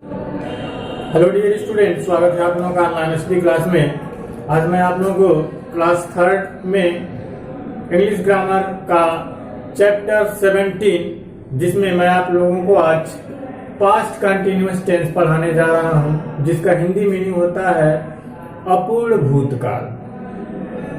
Hello dear student, स्वागत है आप लोगों का ऑनलाइन स्टडी क्लास में। आज मैं आप लोगों को क्लास 3 में इंग्लिश ग्रामर का चैप्टर 17 जिसमें मैं आप लोगों को आज पास्ट कंटिन्यूअस टेंस पढ़ाने जा रहा हूं, जिसका हिंदी मीनिंग होता है अपूर्ण भूतकाल।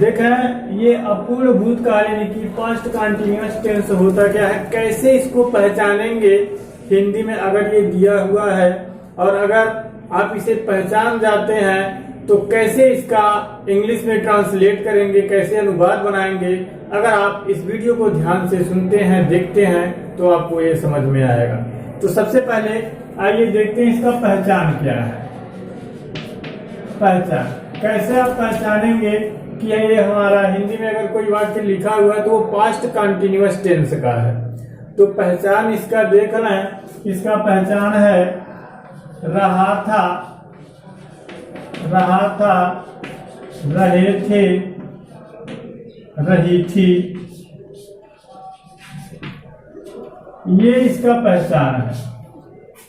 देखें, ये अपूर्ण भूतकाल यानी कि पास्ट कंटिन्यूअस टेंस होता क्या है, कैसे इसको पहचानेंगे हिंदी में अगर ये दिया हुआ है, और अगर आप इसे पहचान जाते हैं तो कैसे इसका इंग्लिश में ट्रांसलेट करेंगे, कैसे अनुवाद बनाएंगे। अगर आप इस वीडियो को ध्यान से सुनते हैं, देखते हैं, तो आपको ये समझ में आएगा। तो सबसे पहले आइए देखते हैं इसका पहचान क्या है। पहचान कैसे आप पहचानेंगे कि ये हमारा हिंदी में अगर कोई वाक्य लिखा हुआ है तो वो पास्ट कंटिन्यूअस टेंस का है। तो पहचान इसका देख रहे हैं, इसका पहचान है रहा था, रहे थे, रही थी। ये इसका पहचान है।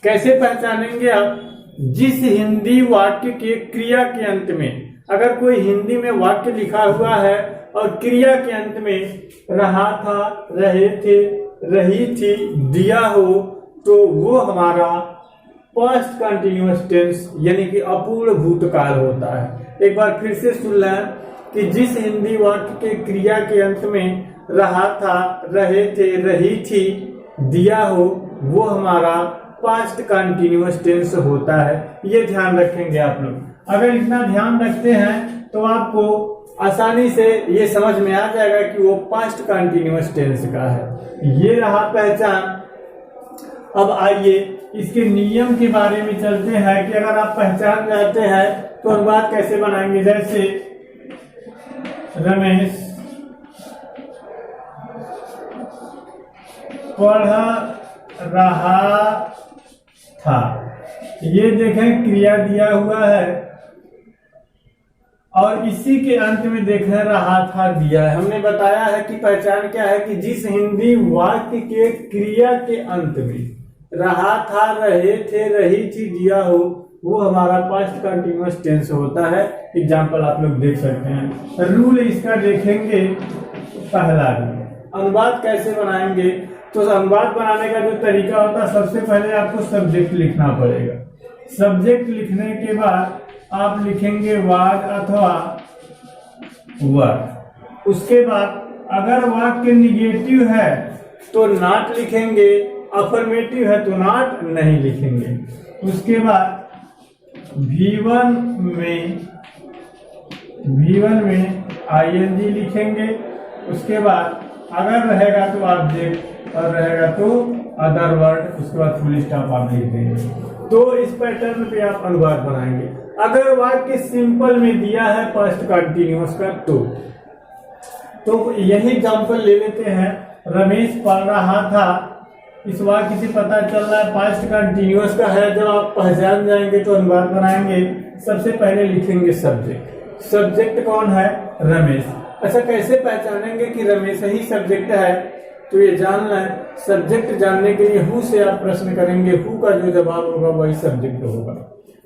कैसे पहचानेंगे आप? जिस हिंदी वाक्य के क्रिया के अंत में, अगर कोई हिंदी में वाक्य लिखा हुआ है और क्रिया के अंत में रहा था, रहे थे, रही थी दिया हो, तो वो हमारा पास्ट कंटिन्यूअस टेंस यानी कि अपूर्ण भूतकाल होता है। एक बार फिर से सुन लें कि जिस हिंदी वाक्य के क्रिया के अंत में रहा था, रहे थे, रही थी दिया हो, वो हमारा पास्ट कंटिन्यूअस टेंस होता है। ये ध्यान रखेंगे आप लोग। अगर इतना ध्यान रखते हैं तो आपको आसानी से ये समझ में आ जाएगा कि वो पास्ट कंटिन्यूअस टेंस का है। ये रहा पहचान। अब आइए इसके नियम के बारे में चलते हैं कि अगर आप पहचान जाते हैं तो अनुवाद कैसे बनाएंगे। जैसे रमेश पढ़ रहा था, ये देखें क्रिया दिया हुआ है और इसी के अंत में देखें रहा था दिया है। हमने बताया है कि पहचान क्या है कि जिस हिंदी वाक्य के क्रिया के अंत में रहा था, रहे थे, रही थी दिया हो, वो हमारा पास्ट कंटिन्यूअस टेंस होता है। एग्जाम्पल आप लोग देख सकते हैं। रूल इसका देखेंगे। पहला रूल, अनुवाद कैसे बनाएंगे। तो अनुवाद बनाने का जो तरीका होता है, सबसे पहले आपको सब्जेक्ट लिखना पड़ेगा। सब्जेक्ट लिखने के बाद आप लिखेंगे वाज अथवा वर। उसके बाद अगर वाक्य निगेटिव है तो नॉट लिखेंगे, अफर्मेटिव है तो नॉट नहीं लिखेंगे। उसके बाद V1 में ING लिखेंगे। उसके बाद अगर रहेगा तो ऑब्जेक्ट और रहेगा तो अदर वर्ड, उसके बाद फुल स्टॉप आप लिख देंगे। तो इस पैटर्न पे आप अनुवाद बनाएंगे। अगर वाक्य सिंपल में दिया है पास्ट कंटिन्यूअस का तो यही एग्जांपल ले लेते हैं। रमेश पढ़ रहा था, इस वाक्य से पता चल रहा है पास्ट कंटिन्यूअस का है। जब आप पहचान जाएंगे तो अनुवाद बनाएंगे। सबसे पहले लिखेंगे सब्जेक्ट। सब्जेक्ट कौन है? रमेश। अच्छा, कैसे पहचानेंगे कि रमेश ही सब्जेक्ट है? तो ये जानना है। सब्जेक्ट जानने के लिए हु से आप प्रश्न करेंगे, हु का जो जवाब होगा वही सब्जेक्ट होगा।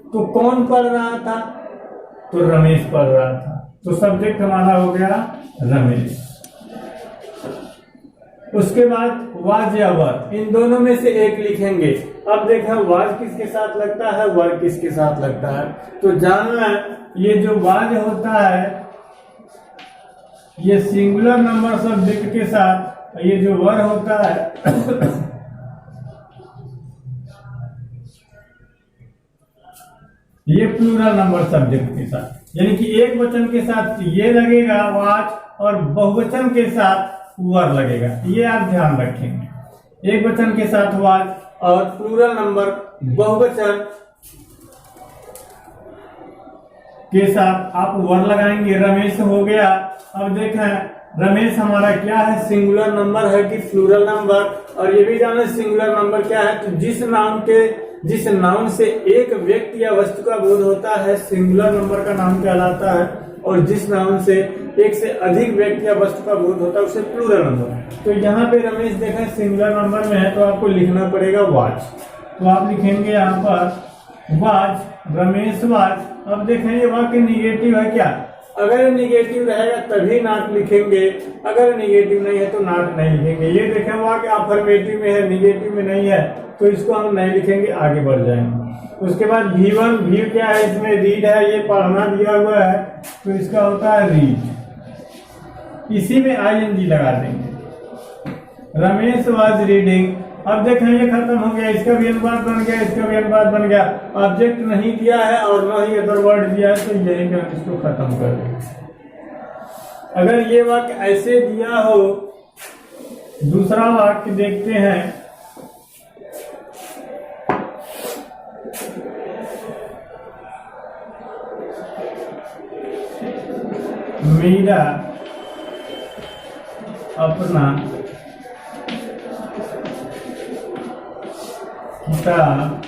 तो कौन पढ़ रहा था? तो रमेश पढ़ रहा था, तो सब्जेक्ट हमारा हो गया रमेश। उसके बाद वाज या वर, इन दोनों में से एक लिखेंगे। अब देखा वाज किसके साथ लगता है, वर किसके साथ लगता है। तो जानना है, ये जो वाज होता है ये सिंगुलर नंबर सब्जेक्ट के साथ, ये जो वर होता है ये प्लूरल नंबर सब्जेक्ट के साथ, यानी कि एक वचन के साथ ये लगेगा वाज और बहुवचन के साथ वर लगेगा। ये आप ध्यान रखेंगे। एक वचन के साथ वाज और प्लूरल नंबर बहुवचन के साथ आप वर लगाएंगे। रमेश हो गया। अब देखें रमेश हमारा क्या है, सिंगुलर नंबर है कि प्लूरल नंबर। और ये भी जाने सिंगुलर नंबर क्या है, तो जिस नाउन से एक व्यक्ति या वस्तु का बोध होता है सिंगुलर नंबर का नाम कहलाता है, और जिस नाउन से एक से अधिक व्यक्ति या वस्तु का बोध होता है उसे प्लूरल नंबर। तो यहाँ पे रमेश देखें सिंगुलर नंबर में है तो आपको लिखना पड़ेगा वाच। तो आप लिखेंगे यहाँ पर वाज, रमेश वाज। अब देखें ये वाक्य निगेटिव है क्या? अगर निगेटिव रहेगा तभी नॉट लिखेंगे, अगर निगेटिव नहीं है तो नॉट नहीं लिखेंगे। ये देखें वाक्य अफर्मेटिव में है, निगेटिव में नहीं है, तो इसको हम नहीं लिखेंगे, आगे बढ़ जाएंगे। उसके बाद V1, भी क्या है? इसमें रीड है, ये पढ़ना दिया हुआ है, तो इसका होता है रीड। इसी में ING लगा देंगे। Ramesh was reading. अब देखें ये खत्म हो गया, इसका भी अनुवाद बन गया, इसका भी अनुवाद बन गया। ऑब्जेक्ट नहीं दिया है और न ही अदर वर्ड दिया है, तो यही पे हम इसको खत्म कर देंगे। अगर ये वाक्य ऐसे दिया हो, दूसरा वाक्य देखते हैं। मेरा अपना किताब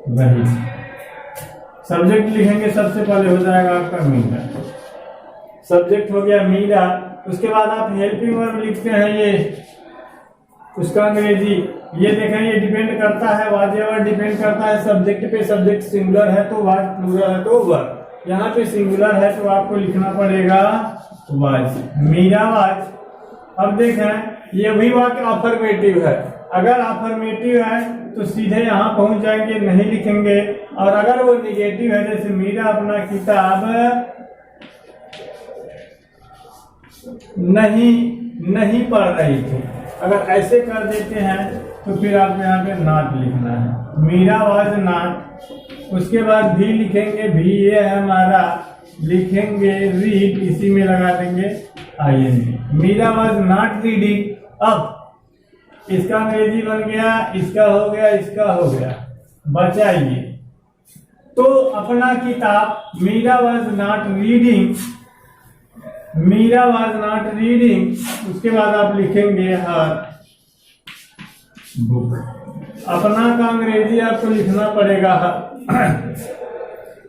वही सब्जेक्ट लिखेंगे, सबसे पहले हो जाएगा आपका मीरा। सब्जेक्ट हो गया मीरा। उसके बाद आप हेल्पिंग वर्ब लिखते हैं, ये उसका अंग्रेजी। ये देखें ये डिपेंड करता है, वाज या वर्ड डिपेंड करता है सब्जेक्ट पे। सब्जेक्ट सिंगुलर है तो वाज, प्लूरल है तो वर्ब। यहाँ पे सिंगुलर है तो आपको लिखना पड़ेगा वाज, मीरा वाज। अब देखें ये भी वाक्य अफर्मेटिव है। अगर अफर्मेटिव है तो सीधे यहाँ पहुंच जाएंगे, नहीं लिखेंगे। और अगर वो निगेटिव है, जैसे मीरा अपना किताब नहीं पढ़ रही थी, अगर ऐसे कर देते हैं तो फिर आपको यहाँ पे नॉट लिखना है। Meera was not. उसके बाद भी लिखेंगे, भी ये है हमारा, लिखेंगे रीड, इसी में लगा देंगे ING। Meera was not reading. अब इसका अंग्रेजी बन गया, इसका हो गया, इसका हो गया, बचा ये। तो अपना किताब, Meera was not reading, Meera was not reading. उसके बाद आप लिखेंगे हर बुक। अपना का अंग्रेजी आपको लिखना पड़ेगा हर।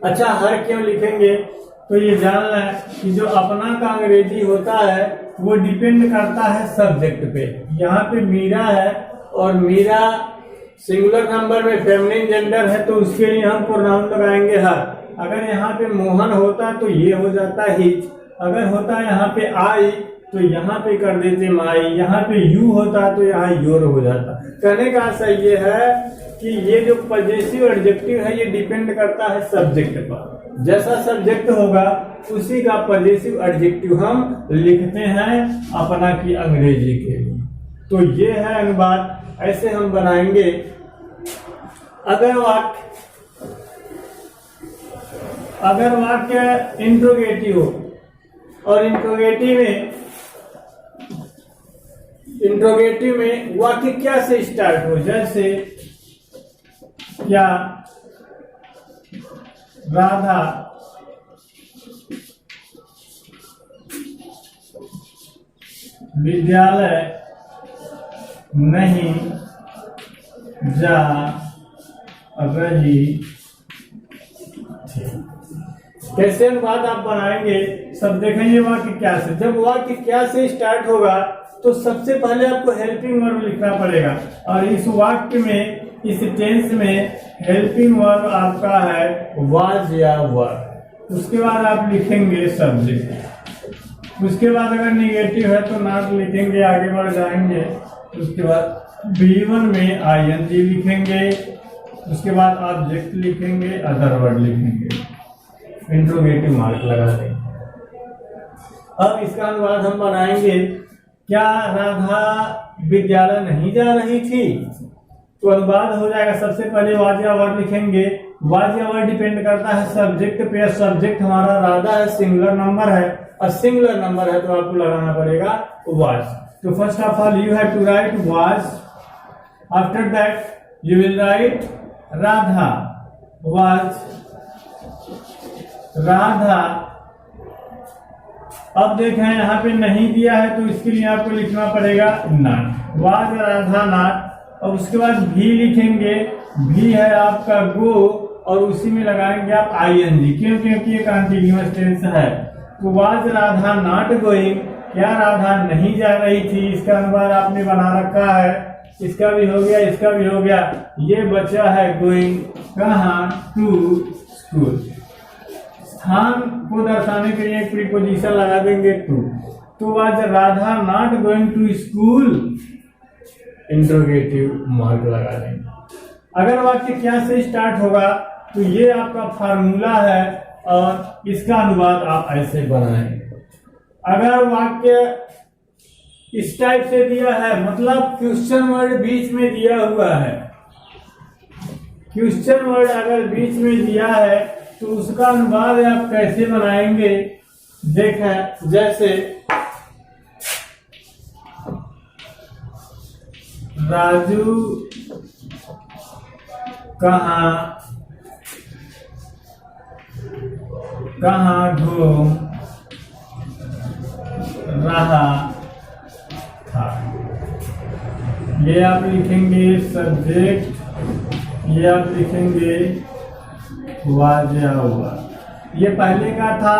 अच्छा, हर क्यों लिखेंगे? तो ये जानना है कि जो अपना का अंग्रेजी होता है वो डिपेंड करता है सब्जेक्ट पे। यहाँ पे मीरा है और मीरा सिंगुलर नंबर में फेमिनिन जेंडर है, तो उसके लिए हम प्रोनाउन लगाएंगे हर। अगर यहाँ पे मोहन होता तो ये हो जाता हिज। अगर होता है यहाँ पे आई तो यहाँ पे कर देते माई। यहाँ पे यू होता तो यहाँ योर हो जाता। कहने का आशय ये है कि ये जो पॉजेसिव एडजेक्टिव है ये डिपेंड करता है सब्जेक्ट पर। जैसा सब्जेक्ट होगा उसी का पॉजेसिव एडजेक्टिव हम लिखते हैं अपना की अंग्रेजी के लिए। तो ये है अनुवाद, ऐसे हम बनाएंगे। अगर वाक्य इंट्रोगेटिव हो और इंट्रोगेटिव में वाक्य क्या से स्टार्ट हो, जैसे क्या राधा विद्यालय नहीं जा रही थी। कैसे अनुवाद आप बनाएंगे सब देखेंगे वाक्य क्या से। जब वाक्य क्या से स्टार्ट होगा तो सबसे पहले आपको हेल्पिंग वर्ब लिखना पड़ेगा, और इस वाक्य में, इस टेंस में हेल्पिंग वर्ब आपका है वाज या वर। उसके बाद आप लिखेंगे सब्जेक्ट। उसके बाद अगर निगेटिव है तो नॉट लिखेंगे, आगे बढ़ जाएंगे। उसके बाद B1 में ING लिखेंगे। उसके बाद ऑब्जेक्ट लिखेंगे, अदर वर्ड लिखेंगे, इंट्रोगेटिव मार्क लगा देंगे। अब इसका अनुवाद हम बनाएंगे। क्या राधा विद्यालय नहीं जा रही थी? तो अनुवाद हो जाएगा, सबसे पहले वाज या वर्ड लिखेंगे। वाज या वर्ड डिपेंड करता है सब्जेक्ट पे। सब्जेक्ट हमारा राधा है, सिंगुलर नंबर है, और सिंगुलर नंबर है तो आपको लगाना पड़ेगा वाज। तो first of all you have to write was. After that you will write Radha was, Radha. अब देखें यहाँ पे नहीं दिया है तो इसके लिए आपको लिखना पड़ेगा नॉट, वाज राधा नॉट। और उसके बाद भी लिखेंगे, भी है आपका गो, और उसी में लगाएंगे आप ING। क्यों? क्योंकि ये कंटीन्यूअस टेंस है। तो वाज राधा नॉट गोइंग, क्या राधा नहीं जा रही थी, इसका अनुवाद आपने बना रखा है, इसका भी हो गया, इसका भी हो गया। ये बचा है गोइंग कहाँ, टू स्कूल। स्थान को दर्शाने के लिए एक प्रीपोजिशन लगा देंगे टू। तो आज Radha not going to school, interrogative mark लगा देंगे। अगर वाक्य क्या से स्टार्ट होगा तो ये आपका फार्मूला है और इसका अनुवाद आप ऐसे बनाएंगे। अगर वाक्य इस टाइप से दिया है, मतलब क्वेश्चन वर्ड बीच में दिया हुआ है, क्वेश्चन वर्ड अगर बीच में दिया है तो उसका अनुवाद आप कैसे बनाएंगे देखें। जैसे राजू कहाँ घूम रहा था, ये आप लिखेंगे सब्जेक्ट, ये आप लिखेंगे वाज या हुआ। ये पहले का था।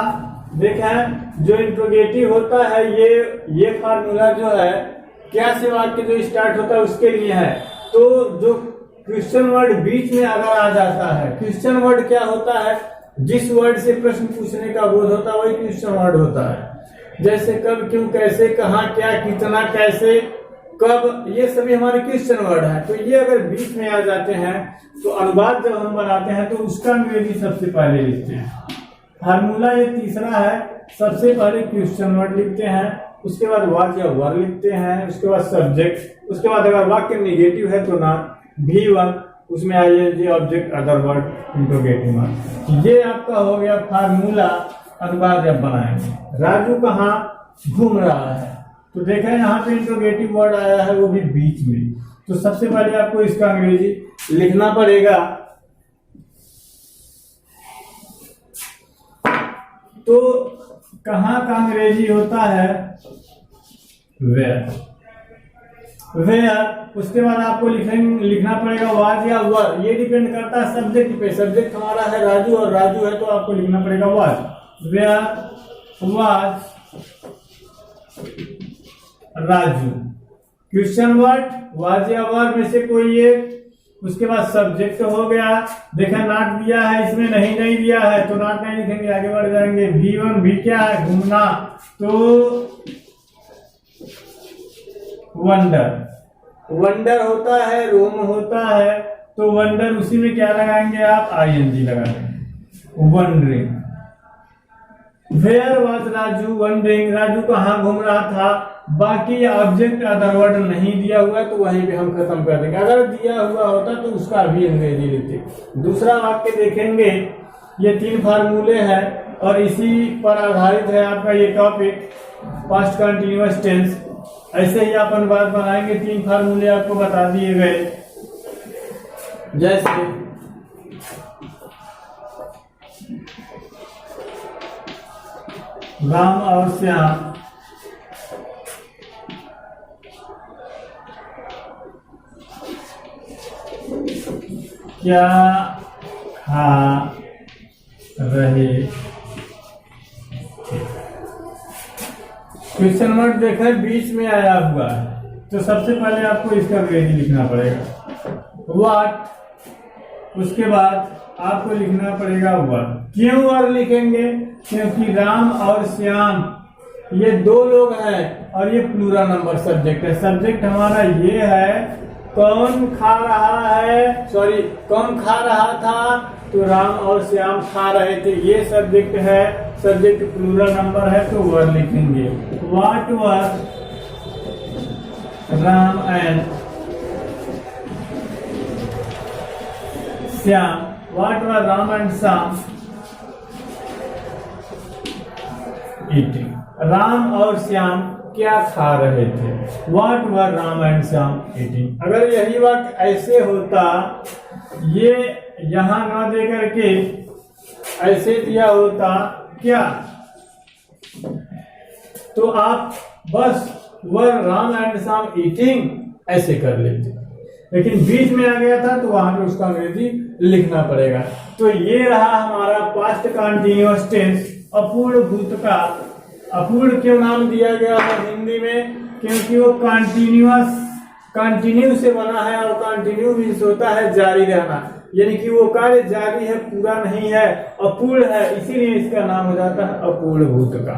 देखें जो इंट्रोगेटिव होता है ये फार्मूला जो है क्या से वाक्य जो स्टार्ट होता है उसके लिए है। तो जो क्वेश्चन वर्ड बीच में अगर आ जाता है, क्वेश्चन वर्ड क्या होता है, जिस वर्ड से प्रश्न पूछने का बोध होता है वही क्वेश्चन वर्ड होता है। जैसे कब, क्यों, कैसे, कहाँ, क्या, कितना, कैसे, कब, ये सभी हमारे क्वेश्चन वर्ड है। तो ये अगर बीच में आ जाते हैं तो अनुवाद जब हम बनाते हैं तो उसका अंग्रेजी सबसे पहले लिखते हैं। फार्मूला ये तीसरा है, सबसे पहले क्वेश्चन वर्ड लिखते हैं, उसके बाद वाज या वर लिखते हैं, उसके बाद सब्जेक्ट, उसके बाद अगर वाक्य नेगेटिव है तो ना V1, उसमें आइए object, other word, interrogative mark. ये आपका हो गया फार्मूला। अनुवाद जब बनाएंगे राजू कहाँ घूम रहा है, तो देखा यहाँ पे इंट्रोगेटिव वर्ड आया है वो भी बीच में। तो सबसे पहले आपको इसका अंग्रेजी लिखना पड़ेगा। तो कहाँ का अंग्रेजी होता है वेयर। उसके बाद आपको लिखना पड़ेगा वाज या वर। ये डिपेंड करता है सब्जेक्ट पे। सब्जेक्ट हमारा है राजू और राजू है तो आपको लिखना पड़ेगा was. Where was Raju. Question word was या वर में से कोई एक। उसके बाद सब्जेक्ट हो गया। देखा नाट दिया है, इसमें नहीं दिया है तो नाट नहीं लिखेंगे, आगे बढ़ जाएंगे। V1 भी क्या है घूमना, तो वंडर होता है, रोम होता है, तो वंडर उसी में क्या लगाएंगे आप ING लगाएंगे, wandering. Where was Raju wandering, Raju कहाँ घूम रहा था। बाकी ऑब्जेक्ट अदर वर्ड नहीं दिया हुआ तो वहीं पे हम खत्म कर देंगे। अगर दिया हुआ होता तो उसका भी अंग्रेजी लिखते। दूसरा वाक्य देखेंगे, ये 3 फार्मूले हैं और इसी पर आधारित है आपका ये टॉपिक पास्ट कंटिन्यूअस टेंस। ऐसे ही आप अनुवाद बनाएंगे। 3 फार्मूले आपको बता दिए गए, जैसे राम और श्याम क्या खा रहे। क्वेश्चन वर्ड देखा बीच में आया हुआ है तो सबसे पहले आपको इसका अंग्रेजी लिखना पड़ेगा व्हाट। उसके बाद आपको लिखना पड़ेगा वर। क्यों वर लिखेंगे, क्योंकि राम और श्याम ये 2 लोग हैं और ये प्लूरल नंबर सब्जेक्ट है। सब्जेक्ट हमारा ये है, कौन खा रहा है, सॉरी कौन खा रहा था, तो राम और श्याम खा रहे थे, ये सब्जेक्ट है। सब्जेक्ट प्लूरल नंबर है तो वर लिखेंगे। What were Ram and Shyam, what were Ram and Shyam eating. Ram और श्याम क्या खा रहे थे, what were Ram and Shyam eating. अगर यही वाक्य ऐसे होता, ये यहां ना दे करके ऐसे दिया होता क्या, तो आप बस वर राम एंड श्याम ईटिंग ऐसे कर लेते, लेकिन बीच में आ गया था तो वहां पे उसका अंग्रेजी लिखना पड़ेगा। तो ये रहा हमारा पास्ट कंटिन्यूअस टेंस, अपूर्ण भूतकाल। अपूर्ण क्यों नाम दिया गया है हिंदी में? क्योंकि वो कंटिन्यू से बना है, और कंटिन्यू मीन्स होता है जारी रहना, यानी कि वो कार्य जारी है, पूरा नहीं है, अपूर्ण है, इसीलिए इसका नाम हो जाता है अपूर्ण भूत का।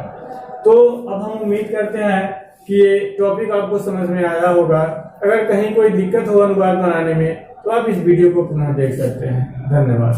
तो अब हम उम्मीद करते हैं कि ये टॉपिक आपको समझ में आया होगा। अगर कहीं कोई दिक्कत हो अनुवाद बनाने में तो आप इस वीडियो को पुनः देख सकते हैं। धन्यवाद।